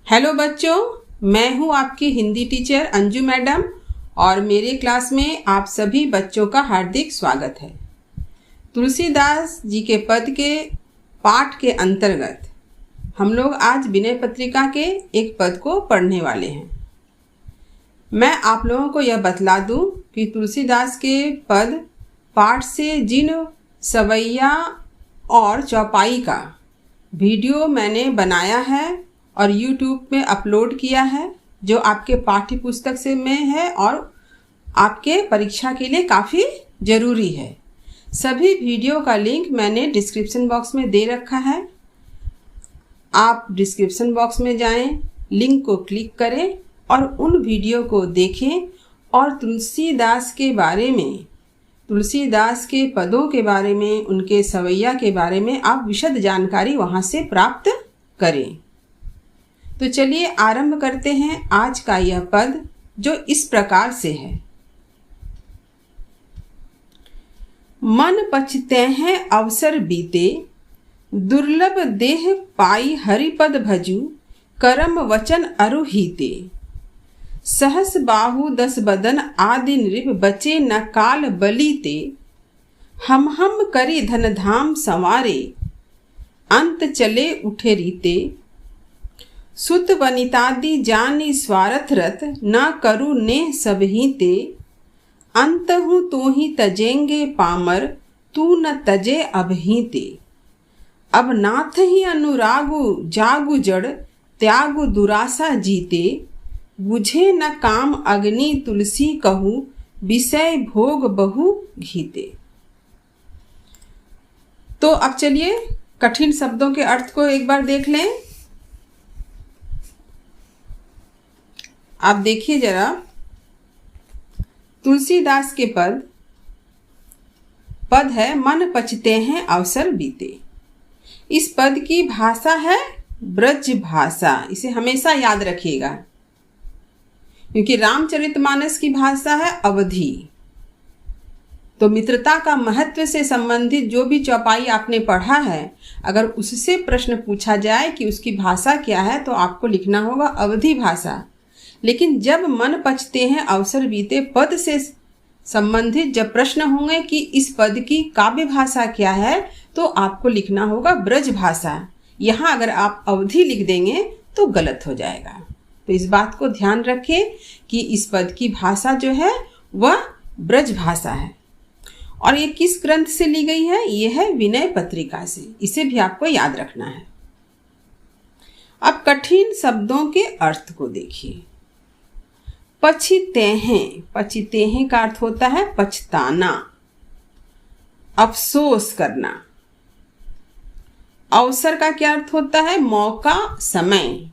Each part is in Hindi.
हेलो बच्चों, मैं हूं आपकी हिंदी टीचर अंजू मैडम और मेरे क्लास में आप सभी बच्चों का हार्दिक स्वागत है। तुलसीदास जी के पद के पाठ के अंतर्गत हम लोग आज विनय पत्रिका के एक पद को पढ़ने वाले हैं। मैं आप लोगों को यह बतला दूं कि तुलसीदास के पद पाठ से जिन सवैया और चौपाई का वीडियो मैंने बनाया है और YouTube में अपलोड किया है, जो आपके पाठ्य पुस्तक से में है और आपके परीक्षा के लिए काफ़ी ज़रूरी है। सभी वीडियो का लिंक मैंने डिस्क्रिप्शन बॉक्स में दे रखा है। आप डिस्क्रिप्शन बॉक्स में जाएं, लिंक को क्लिक करें और उन वीडियो को देखें और तुलसीदास के बारे में, तुलसीदास के पदों के बारे में, उनके सवैया के बारे में आप विशद जानकारी वहाँ से प्राप्त करें। तो चलिए आरंभ करते हैं आज का यह पद, जो इस प्रकार से है। मन पछते हैं अवसर बीते, दुर्लभ देह पाई हरिपद भजू, करम वचन अरुहीते। सहस बाहु दस बदन आदि नृप, बचे न काल बलीते। हम करी धन धाम संवारे, अंत चले उठे रीते। सुत वनितादि जानी स्वार्थ रत, न करु ने सबहीते। अंत हूँ तो ही तजेंगे पामर, तू न तजे अबहीते। अब नाथ ही अनुरागु जागु जड़, त्यागु दुरासा जीते। बुझे न काम अग्नि तुलसी कहूँ, विषय भोग बहु घीते। तो अब चलिए कठिन शब्दों के अर्थ को एक बार देख लें। आप देखिए जरा, तुलसीदास के पद है मन पछते हैं अवसर बीते। इस पद की भाषा है ब्रज भाषा, इसे हमेशा याद रखिएगा, क्योंकि रामचरितमानस की भाषा है अवधी। तो मित्रता का महत्व से संबंधित जो भी चौपाई आपने पढ़ा है, अगर उससे प्रश्न पूछा जाए कि उसकी भाषा क्या है, तो आपको लिखना होगा अवधी भाषा। लेकिन जब मन पछते हैं अवसर बीते पद से संबंधित जब प्रश्न होंगे कि इस पद की काव्य भाषा क्या है, तो आपको लिखना होगा ब्रज भाषा। यहाँ अगर आप अवधि लिख देंगे तो गलत हो जाएगा। तो इस बात को ध्यान रखें कि इस पद की भाषा जो है वह ब्रज भाषा है। और ये किस ग्रंथ से ली गई है? ये है विनय पत्रिका से। इसे भी आपको याद रखना है। अब कठिन शब्दों के अर्थ को देखिए। पछिते हैं का अर्थ होता है पछताना, अफसोस करना। अवसर का क्या अर्थ होता है? मौका, समय।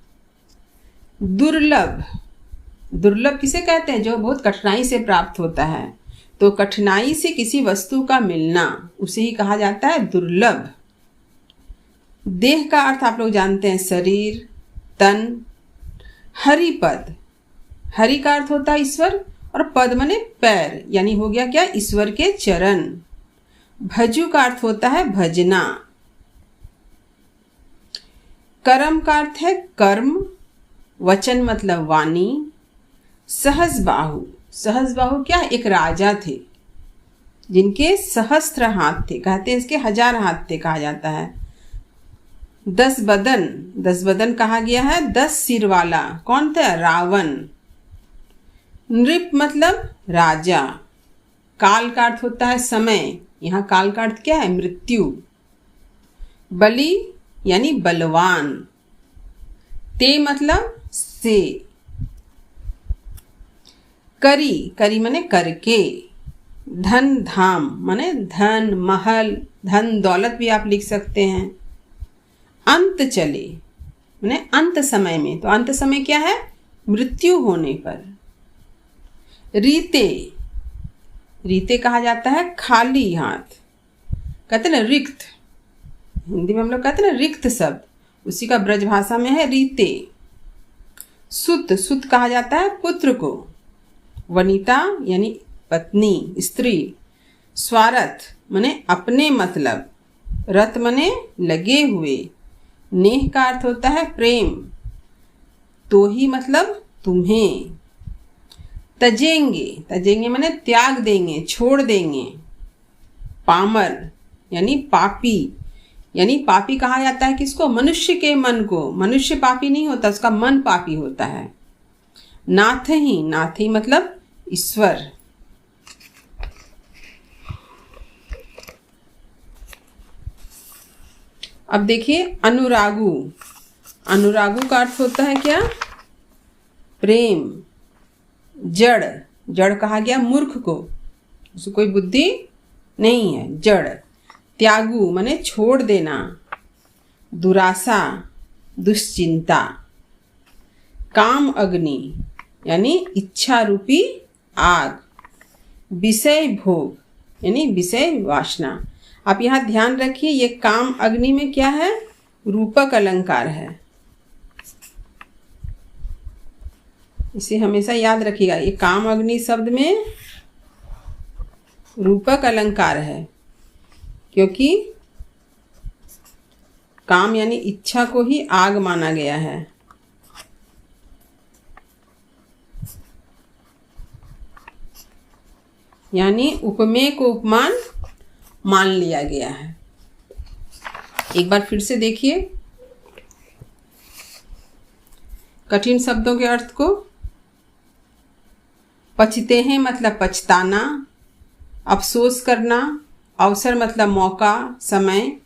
दुर्लभ किसे कहते हैं? जो बहुत कठिनाई से प्राप्त होता है। तो कठिनाई से किसी वस्तु का मिलना, उसे ही कहा जाता है दुर्लभ। देह का अर्थ आप लोग जानते हैं शरीर, तन। हरिपद, हरि का अर्थ होता है ईश्वर और पद मने पैर, यानी हो गया क्या? ईश्वर के चरण। भजू का अर्थ होता है भजना। करम का अर्थ है कर्म, वचन मतलब वाणी। सहस बाहु क्या? एक राजा थे जिनके सहस्त्र हाथ थे, कहते हैं इसके 1000 हाथ थे कहा जाता है। 10 बदन कहा गया है 10 सिर वाला। कौन था? रावण। नृप मतलब राजा। काल का अर्थ होता है समय, यहाँ काल का अर्थ क्या है? मृत्यु। बलि यानी बलवान। ते मतलब से। करी माने करके। धन धाम माने धन, महल, धन दौलत भी आप लिख सकते हैं। अंत चले माने अंत समय में। तो अंत समय क्या है? मृत्यु होने पर। रीते कहा जाता है खाली हाथ, कहते ना रिक्त। हिंदी में हम लोग कहते हैं ना रिक्त शब्द, उसी का ब्रज भाषा में है रीते। सुत कहा जाता है पुत्र को। वनिता यानी पत्नी, स्त्री। स्वार्थ माने अपने मतलब, रत माने लगे हुए। नेह का अर्थ होता है प्रेम। तो ही मतलब तुम्हें। तजेंगे, तजेंगे माने त्याग देंगे, छोड़ देंगे। पामर यानी पापी, यानी पापी कहा जाता है किसको? मनुष्य के मन को। मनुष्य पापी नहीं होता, उसका मन पापी होता है। नाथ ही मतलब ईश्वर। अब देखिए अनुरागु। अनुरागु का अर्थ होता है क्या? प्रेम। जड़, जड़ कहा गया मूर्ख को, उसको कोई बुद्धि नहीं है, जड़। त्यागु माने छोड़ देना। दुरासा, दुश्चिंता। काम अग्नि यानी इच्छा रूपी आग। विषय भोग यानी विषय वासना। आप यहाँ ध्यान रखिए, ये काम अग्नि में क्या है? रूपक अलंकार है, इसे हमेशा याद रखिएगा। ये काम अग्नि शब्द में रूपक अलंकार है, क्योंकि काम यानी इच्छा को ही आग माना गया है। यानी उपमेय को उपमान मान लिया गया है। एक बार फिर से देखिए कठिन शब्दों के अर्थ को। पछते हैं मतलब पछताना, अफसोस करना। अवसर मतलब मौका, समय।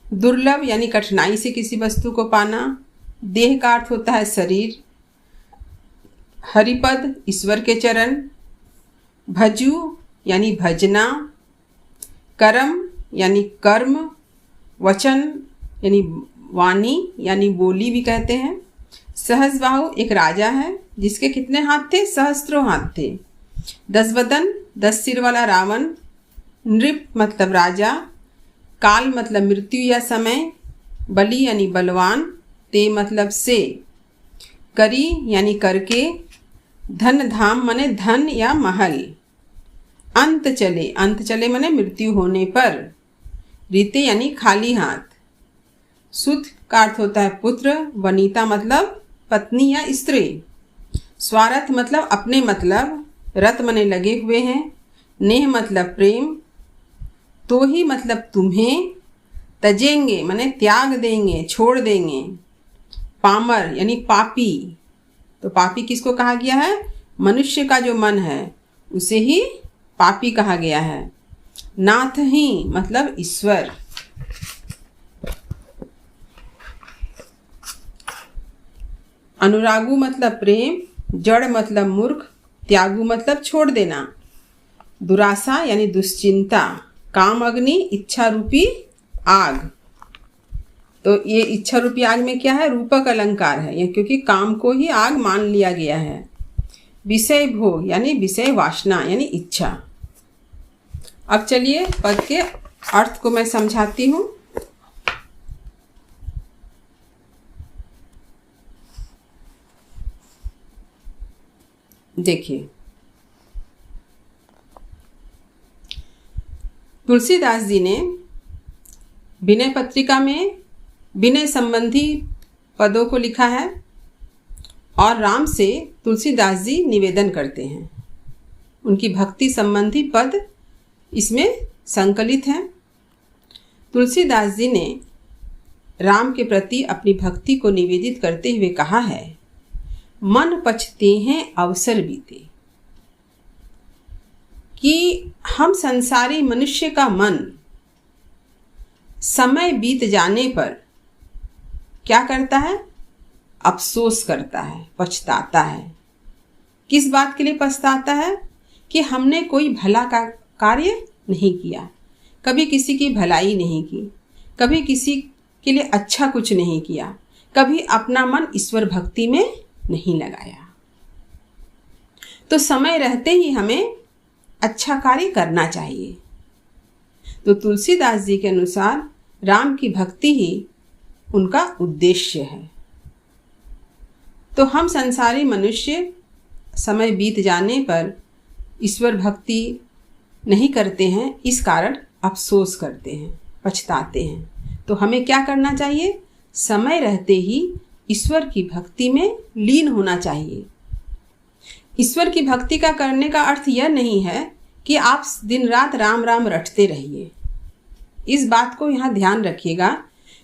दुर्लभ यानी कठिनाई से किसी वस्तु को पाना। देह का अर्थ होता है शरीर। हरिपद ईश्वर के चरण। भजू यानी भजना। कर्म यानी कर्म। वचन यानी वाणी यानी बोली भी कहते हैं। सहस्रबाहु एक राजा है जिसके कितने हाथ थे? सहस्त्रों हाथ थे। 10 वदन 10 सिर वाला रावण। नृप मतलब राजा। काल मतलब मृत्यु या समय। बलि यानी बलवान। ते मतलब से। करी यानी करके। धन धाम माने धन या महल। अंत चले माने मृत्यु होने पर। रीते यानी खाली हाथ। सुत का अर्थ होता है पुत्र। वनिता मतलब पत्नी या स्त्री। स्वार्थ मतलब अपने मतलब। रत माने लगे हुए हैं। नेह मतलब प्रेम। तो ही मतलब तुम्हें। तजेंगे माने त्याग देंगे, छोड़ देंगे। पामर यानी पापी। तो पापी किसको कहा गया है? मनुष्य का जो मन है उसे ही पापी कहा गया है। नाथ ही मतलब ईश्वर। अनुरागु मतलब प्रेम। जड़ मतलब मूर्ख। त्यागु मतलब छोड़ देना। दुरासा यानी दुश्चिंता। काम अग्नि इच्छा रूपी आग। तो ये इच्छा रूपी आग में क्या है? रूपक अलंकार है ये, क्योंकि काम को ही आग मान लिया गया है। विषय भोग यानी विषय वासना यानी इच्छा। अब चलिए पद के अर्थ को मैं समझाती हूँ। देखिए तुलसीदास जी ने विनय पत्रिका में विनय संबंधी पदों को लिखा है और राम से तुलसीदास जी निवेदन करते हैं। उनकी भक्ति संबंधी पद इसमें संकलित हैं। तुलसीदास जी ने राम के प्रति अपनी भक्ति को निवेदित करते हुए कहा है, मन पछते हैं अवसर बीते। कि हम संसारी मनुष्य का मन समय बीत जाने पर क्या करता है? अफसोस करता है, पछताता है। किस बात के लिए पछताता है? कि हमने कोई भला का कार्य नहीं किया, कभी किसी की भलाई नहीं की, कभी किसी के लिए अच्छा कुछ नहीं किया, कभी अपना मन ईश्वर भक्ति में नहीं लगाया। तो समय रहते ही हमें अच्छा कार्य करना चाहिए। तो तुलसीदास जी के अनुसार राम की भक्ति ही उनका उद्देश्य है। तो हम संसारी मनुष्य समय बीत जाने पर ईश्वर भक्ति नहीं करते हैं, इस कारण अफसोस करते हैं, पछताते हैं। तो हमें क्या करना चाहिए? समय रहते ही ईश्वर की भक्ति में लीन होना चाहिए। ईश्वर की भक्ति का करने का अर्थ यह नहीं है कि आप दिन रात राम राम रटते रहिए। इस बात को यहाँ ध्यान रखिएगा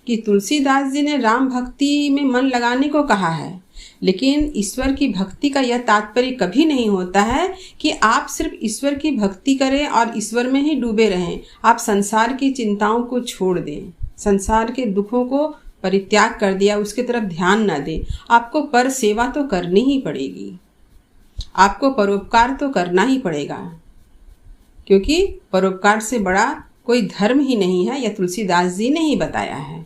कि तुलसीदास जी ने राम भक्ति में मन लगाने को कहा है, लेकिन ईश्वर की भक्ति का यह तात्पर्य कभी नहीं होता है कि आप सिर्फ ईश्वर की भक्ति करें और ईश्वर में ही डूबे रहें। आप संसार की चिंताओं को छोड़ दें, संसार के दुखों को परित्याग कर दिया, उसके तरफ ध्यान न दें। आपको पर सेवा तो करनी ही पड़ेगी, आपको परोपकार तो करना ही पड़ेगा, क्योंकि परोपकार से बड़ा कोई धर्म ही नहीं है, यह तुलसीदास जी ने ही बताया है।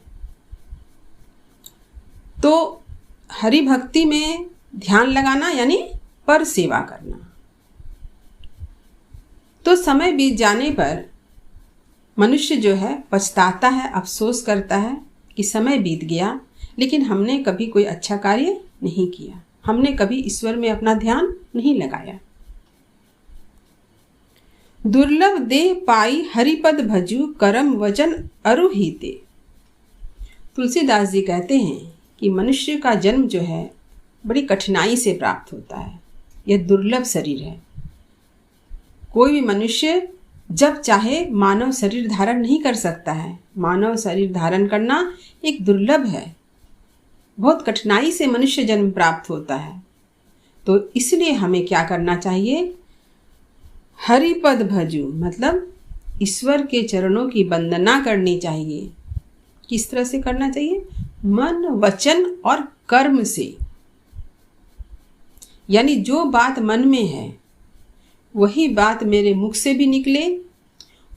तो हरि भक्ति में ध्यान लगाना यानी पर सेवा करना। तो समय बीत जाने पर मनुष्य जो है पछताता है, अफसोस करता है कि समय बीत गया, लेकिन हमने कभी कोई अच्छा कार्य नहीं किया, हमने कभी ईश्वर में अपना ध्यान नहीं लगाया। दुर्लभ देह पाई हरिपद भजू करम वचन अरुहिते। तुलसीदास जी कहते हैं कि मनुष्य का जन्म जो है बड़ी कठिनाई से प्राप्त होता है, यह दुर्लभ शरीर है। कोई भी मनुष्य जब चाहे मानव शरीर धारण नहीं कर सकता है। मानव शरीर धारण करना एक दुर्लभ है, बहुत कठिनाई से मनुष्य जन्म प्राप्त होता है। तो इसलिए हमें क्या करना चाहिए? हरिपद भजू, मतलब ईश्वर के चरणों की वंदना करनी चाहिए। किस तरह से करना चाहिए? मन, वचन और कर्म से। यानी जो बात मन में है वही बात मेरे मुख से भी निकले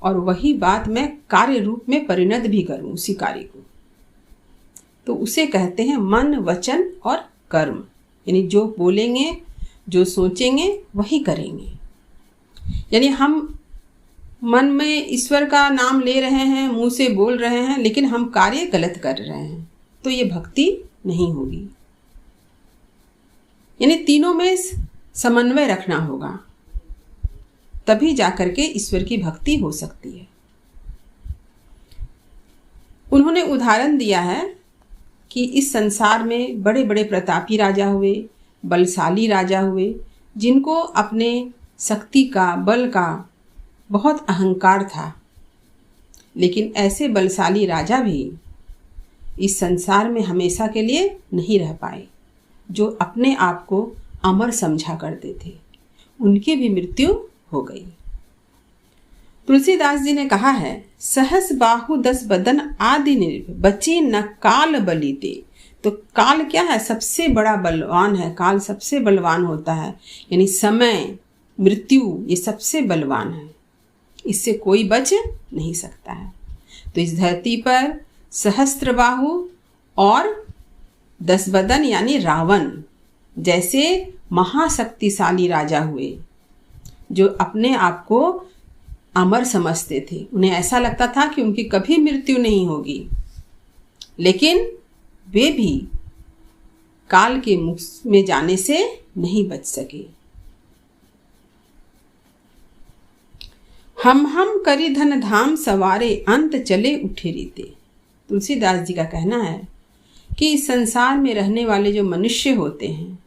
और वही बात मैं कार्य रूप में परिणत भी करूं उसी कार्य को। तो उसे कहते हैं मन, वचन और कर्म। यानी जो बोलेंगे, जो सोचेंगे वही करेंगे। यानी हम मन में ईश्वर का नाम ले रहे हैं, मुंह से बोल रहे हैं, लेकिन हम कार्य गलत कर रहे हैं, तो ये भक्ति नहीं होगी। यानी तीनों में समन्वय रखना होगा, तभी जाकर के ईश्वर की भक्ति हो सकती है। उन्होंने उदाहरण दिया है कि इस संसार में बड़े बड़े प्रतापी राजा हुए, बलशाली राजा हुए, जिनको अपने शक्ति का, बल का बहुत अहंकार था। लेकिन ऐसे बलशाली राजा भी इस संसार में हमेशा के लिए नहीं रह पाए। जो अपने आप को अमर समझा करते थे, उनकी भी मृत्यु हो गई। तुलसीदास जी ने कहा है, सहस बाहु दस बदन आदि निर्भ बची न काल बलीते। तो काल क्या है? सबसे बड़ा बलवान है। काल सबसे बलवान होता है, यानी समय, मृत्यु, ये सबसे बलवान है, इससे कोई बच नहीं सकता है। तो इस धरती पर सहस्त्र बाहु और 10 बदन यानी रावण जैसे महाशक्तिशाली राजा हुए, जो अपने आप को अमर समझते थे। उन्हें ऐसा लगता था कि उनकी कभी मृत्यु नहीं होगी, लेकिन वे भी काल के मुख में जाने से नहीं बच सके। हम करी धन धाम सवारे अंत चले उठे रीते। तुलसीदास जी का कहना है कि इस संसार में रहने वाले जो मनुष्य होते हैं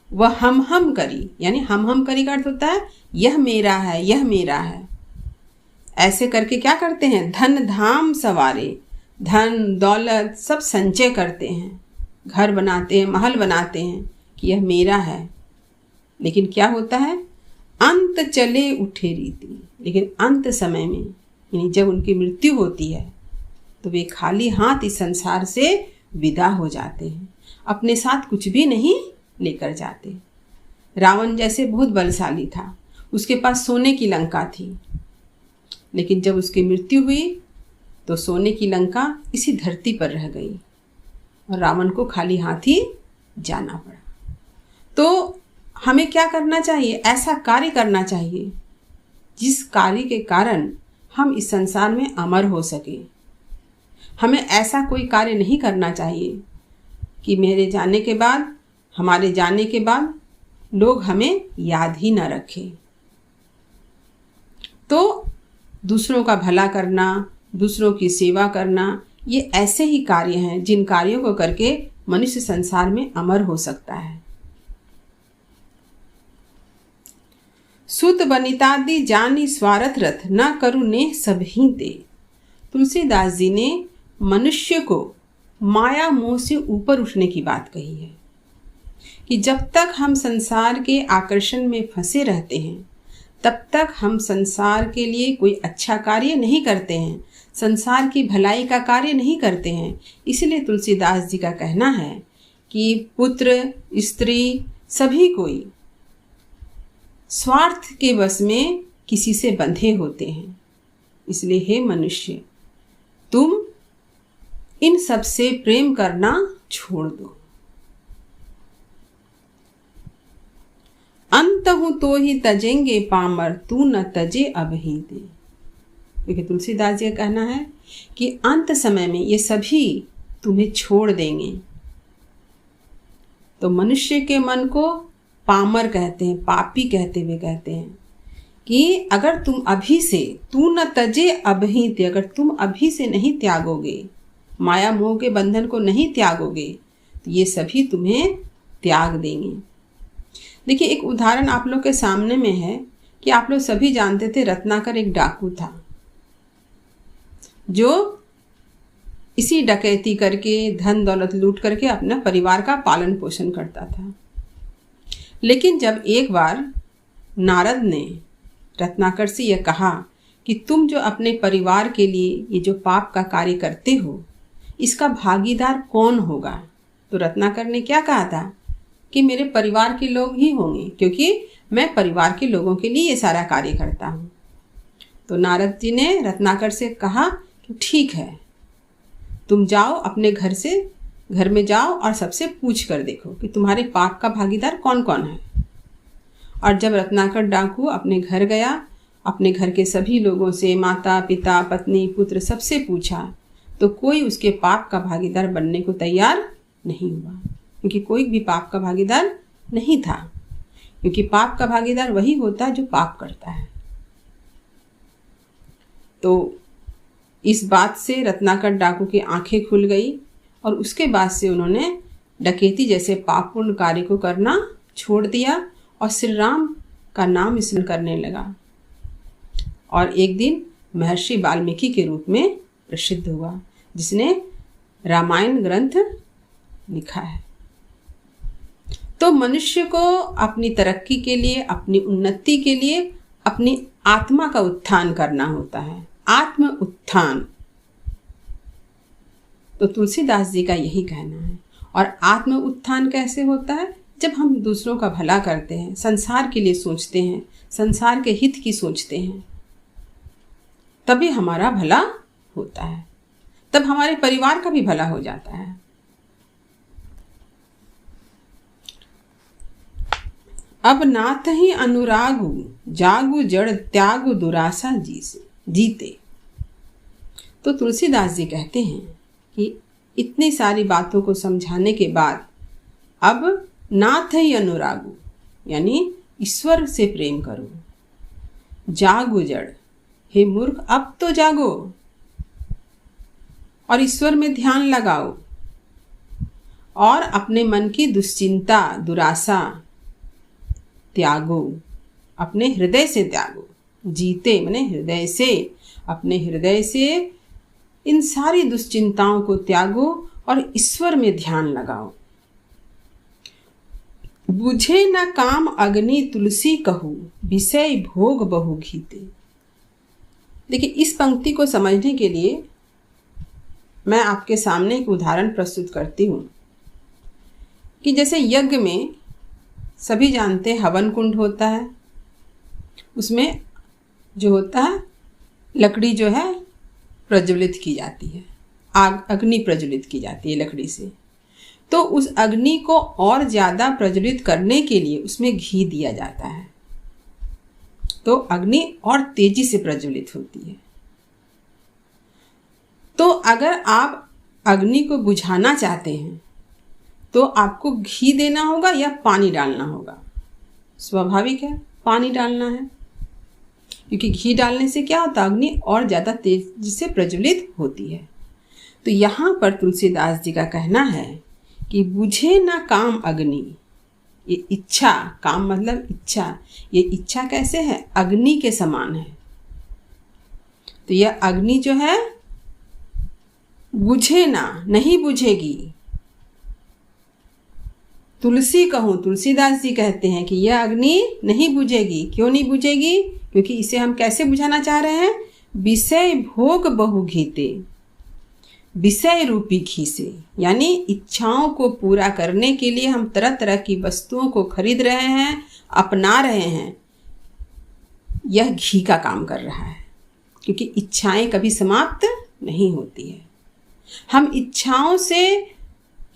वह हम करी, यानी हम करी का अर्थ होता है यह मेरा है, यह मेरा है। ऐसे करके क्या करते हैं? धन धाम सवारे, धन दौलत सब संचय करते हैं, घर बनाते हैं, महल बनाते हैं कि यह मेरा है। लेकिन क्या होता है? अंत चले उठे रीति। लेकिन अंत समय में, यानी जब उनकी मृत्यु होती है, तो वे खाली हाथ इस संसार से विदा हो जाते हैं, अपने साथ कुछ भी नहीं लेकर जाते। रावण जैसे बहुत बलशाली था, उसके पास सोने की लंका थी, लेकिन जब उसकी मृत्यु हुई तो सोने की लंका इसी धरती पर रह गई और रावण को खाली हाथ ही जाना पड़ा। तो हमें क्या करना चाहिए? ऐसा कार्य करना चाहिए जिस कार्य के कारण हम इस संसार में अमर हो सके। हमें ऐसा कोई कार्य नहीं करना चाहिए कि मेरे जाने के बाद, हमारे जाने के बाद लोग हमें याद ही ना रखें। तो दूसरों का भला करना, दूसरों की सेवा करना, ये ऐसे ही कार्य हैं जिन कार्यों को करके मनुष्य संसार में अमर हो सकता है। सुत बनितादि जानी स्वार्थ रथ, न करु ने सबही दे। तुलसीदास जी ने मनुष्य को माया मोह से ऊपर उठने की बात कही है कि जब तक हम संसार के आकर्षण में फंसे रहते हैं तब तक हम संसार के लिए कोई अच्छा कार्य नहीं करते हैं, संसार की भलाई का कार्य नहीं करते हैं। इसलिए तुलसीदास जी का कहना है कि पुत्र स्त्री सभी कोई स्वार्थ के वश में किसी से बंधे होते हैं। इसलिए हे मनुष्य, तुम इन सब से प्रेम करना छोड़ दो। अंत हूं तो ही तजेंगे पामर, तू न तजे अब ही दे। क्योंकि तुलसीदास जी का कहना है कि अंत समय में ये सभी तुम्हें छोड़ देंगे। तो मनुष्य के मन को पामर कहते हैं, पापी कहते हुए कहते हैं कि अगर तुम अभी से, तू न तजे अब ही दे, अगर तुम अभी से नहीं त्यागोगे, माया मोह के बंधन को नहीं त्यागोगे, तो ये सभी तुम्हें त्याग देंगे। देखिए, एक उदाहरण आप लोग के सामने में है कि आप लोग सभी जानते थे रत्नाकर एक डाकू था जो इसी डकैती करके धन दौलत लूट करके अपना परिवार का पालन पोषण करता था। लेकिन जब एक बार नारद ने रत्नाकर से यह कहा कि तुम जो अपने परिवार के लिए ये जो पाप का कार्य करते हो, इसका भागीदार कौन होगा, तो रत्नाकर ने क्या कहा था कि मेरे परिवार के लोग ही होंगे, क्योंकि मैं परिवार के लोगों के लिए ये सारा कार्य करता हूँ। तो नारद जी ने रत्नाकर से कहा कि ठीक है, तुम जाओ अपने घर में जाओ और सबसे पूछ कर देखो कि तुम्हारे पाप का भागीदार कौन कौन है। और जब रत्नाकर डाकू अपने घर गया, अपने घर के सभी लोगों से, माता पिता पत्नी पुत्र, सबसे पूछा, तो कोई उसके पाप का भागीदार बनने को तैयार नहीं हुआ, क्योंकि कोई भी पाप का भागीदार नहीं था। क्योंकि पाप का भागीदार वही होता है जो पाप करता है। तो इस बात से रत्नाकर डाकू की आंखें खुल गई और उसके बाद से उन्होंने डकैती जैसे पापपूर्ण कार्य को करना छोड़ दिया और श्री राम का नाम स्मरण करने लगा। और एक दिन महर्षि वाल्मीकि के रूप में प्रसिद्ध हुआ, जिसने रामायण ग्रंथ लिखा है। तो मनुष्य को अपनी तरक्की के लिए, अपनी उन्नति के लिए अपनी आत्मा का उत्थान करना होता है, आत्म उत्थान। तो तुलसीदास जी का यही कहना है। और आत्म उत्थान कैसे होता है? जब हम दूसरों का भला करते हैं, संसार के लिए सोचते हैं, संसार के हित की सोचते हैं, तभी हमारा भला होता है, तब हमारे परिवार का भी भला हो जाता है। अब नाथ ही अनुरागु, जागु जड़ त्यागु दुरासा जीते। तो तुलसीदास जी कहते हैं कि इतनी सारी बातों को समझाने के बाद अब नाथ ही अनुरागु, यानी ईश्वर से प्रेम करो। जागु जड़, हे मूर्ख अब तो जागो और ईश्वर में ध्यान लगाओ और अपने मन की दुश्चिंता दुराशा त्यागो, अपने हृदय से त्यागो। जीते माने हृदय से, अपने हृदय से इन सारी दुश्चिंताओं को त्यागो और ईश्वर में ध्यान लगाओ। बुझे न काम अग्नि तुलसी कहू, विषय भोग बहु घीते। देखिए, इस पंक्ति को समझने के लिए मैं आपके सामने एक उदाहरण प्रस्तुत करती हूँ कि जैसे यज्ञ में सभी जानते हैं हवन कुंड होता है, उसमें जो होता है लकड़ी जो है प्रज्वलित की जाती है, आग अग्नि प्रज्वलित की जाती है लकड़ी से। तो उस अग्नि को और ज़्यादा प्रज्वलित करने के लिए उसमें घी दिया जाता है, तो अग्नि और तेजी से प्रज्वलित होती है। तो अगर आप अग्नि को बुझाना चाहते हैं तो आपको घी देना होगा या पानी डालना होगा? स्वाभाविक है, पानी डालना है, क्योंकि घी डालने से क्या होता है, अग्नि और ज़्यादा तेजी से प्रज्वलित होती है। तो यहाँ पर तुलसीदास जी का कहना है कि बुझे ना काम अग्नि। ये इच्छा, काम मतलब इच्छा, ये इच्छा कैसे है? अग्नि के समान है। तो यह अग्नि जो है बुझे ना, नहीं बुझेगी। तुलसी कहूँ, तुलसीदास जी कहते हैं कि यह अग्नि नहीं बुझेगी। क्यों नहीं बुझेगी? क्योंकि इसे हम कैसे बुझाना चाह रहे हैं? विषय भोग बहु घीते, विषय रूपी घी से, यानी इच्छाओं को पूरा करने के लिए हम तरह तरह की वस्तुओं को खरीद रहे हैं, अपना रहे हैं। यह घी का काम कर रहा है, क्योंकि इच्छाएं कभी समाप्त नहीं होती है। हम इच्छाओं से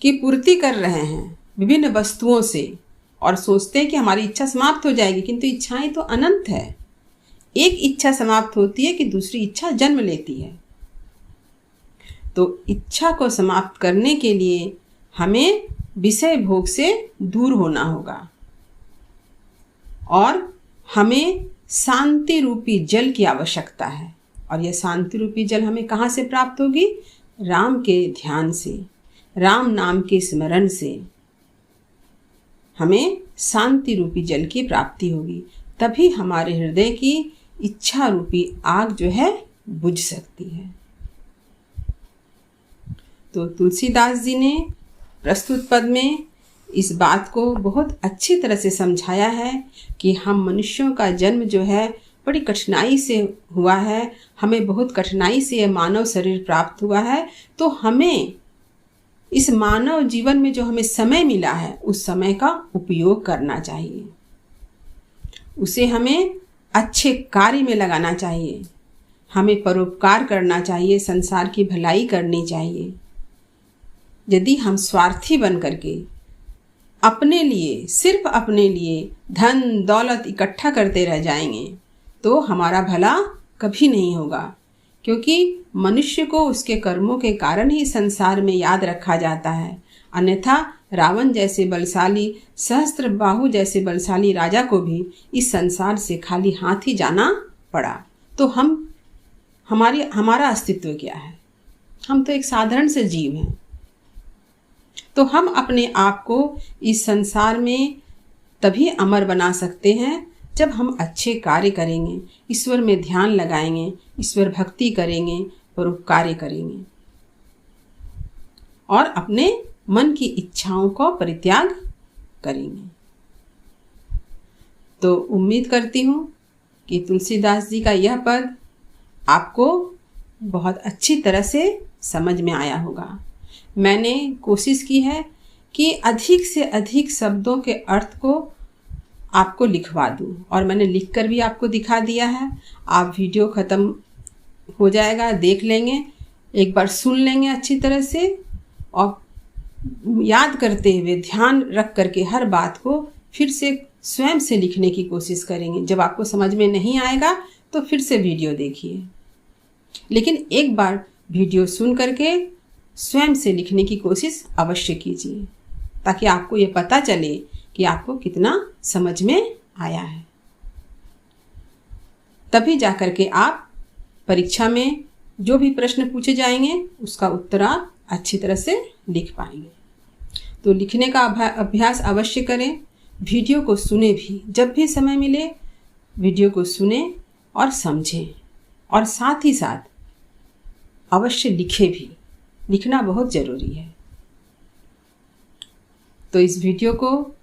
की पूर्ति कर रहे हैं विभिन्न वस्तुओं से और सोचते हैं कि हमारी इच्छा समाप्त हो जाएगी, किंतु इच्छाएं तो अनंत है। एक इच्छा समाप्त होती है कि दूसरी इच्छा जन्म लेती है। तो इच्छा को समाप्त करने के लिए हमें विषय भोग से दूर होना होगा और हमें शांति रूपी जल की आवश्यकता है। और यह शांति रूपी जल हमें कहाँ से प्राप्त होगी? राम के ध्यान से, राम नाम के स्मरण से हमें शांति रूपी जल की प्राप्ति होगी। तभी हमारे हृदय की इच्छा रूपी आग जो है बुझ सकती है। तो तुलसीदास जी ने प्रस्तुत पद में इस बात को बहुत अच्छी तरह से समझाया है कि हम मनुष्यों का जन्म जो है बड़ी कठिनाई से हुआ है, हमें बहुत कठिनाई से यह मानव शरीर प्राप्त हुआ है। तो हमें इस मानव जीवन में जो हमें समय मिला है उस समय का उपयोग करना चाहिए, उसे हमें अच्छे कार्य में लगाना चाहिए, हमें परोपकार करना चाहिए, संसार की भलाई करनी चाहिए। यदि हम स्वार्थी बन करके अपने लिए, सिर्फ अपने लिए धन दौलत इकट्ठा करते रह जाएंगे तो हमारा भला कभी नहीं होगा, क्योंकि मनुष्य को उसके कर्मों के कारण ही संसार में याद रखा जाता है। अन्यथा रावण जैसे बलशाली, सहस्त्रबाहु जैसे बलशाली राजा को भी इस संसार से खाली हाथ ही जाना पड़ा। तो हमारा अस्तित्व क्या है? हम तो एक साधारण से जीव हैं। तो हम अपने आप को इस संसार में तभी अमर बना सकते हैं जब हम अच्छे कार्य करेंगे, ईश्वर में ध्यान लगाएंगे, ईश्वर भक्ति करेंगे, परोपकार करेंगे और अपने मन की इच्छाओं को परित्याग करेंगे। तो उम्मीद करती हूँ कि तुलसीदास जी का यह पद आपको बहुत अच्छी तरह से समझ में आया होगा। मैंने कोशिश की है कि अधिक से अधिक शब्दों के अर्थ को आपको लिखवा दूँ और मैंने लिखकर भी आपको दिखा दिया है। आप वीडियो ख़त्म हो जाएगा, देख लेंगे, एक बार सुन लेंगे अच्छी तरह से और याद करते हुए ध्यान रख करके हर बात को फिर से स्वयं से लिखने की कोशिश करेंगे। जब आपको समझ में नहीं आएगा तो फिर से वीडियो देखिए, लेकिन एक बार वीडियो सुन करके स्वयं से लिखने की कोशिश अवश्य कीजिए, ताकि आपको ये पता चले कि आपको कितना समझ में आया है। तभी जाकर के आप परीक्षा में जो भी प्रश्न पूछे जाएंगे उसका उत्तर आप अच्छी तरह से लिख पाएंगे। तो लिखने का अभ्यास अवश्य करें, वीडियो को सुने भी, जब भी समय मिले वीडियो को सुने और समझें और साथ ही साथ अवश्य लिखे भी। लिखना बहुत ज़रूरी है। तो इस वीडियो को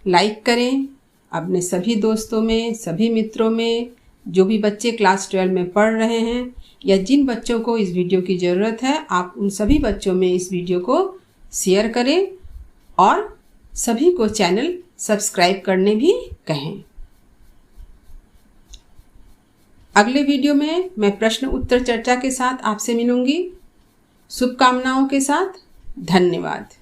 लाइक करें, अपने सभी दोस्तों में, सभी मित्रों में, जो भी बच्चे क्लास 12 में पढ़ रहे हैं या जिन बच्चों को इस वीडियो की ज़रूरत है, आप उन सभी बच्चों में इस वीडियो को शेयर करें और सभी को चैनल सब्सक्राइब करने भी कहें। अगले वीडियो में मैं प्रश्न उत्तर चर्चा के साथ आपसे मिलूंगी। शुभकामनाओं के साथ, धन्यवाद।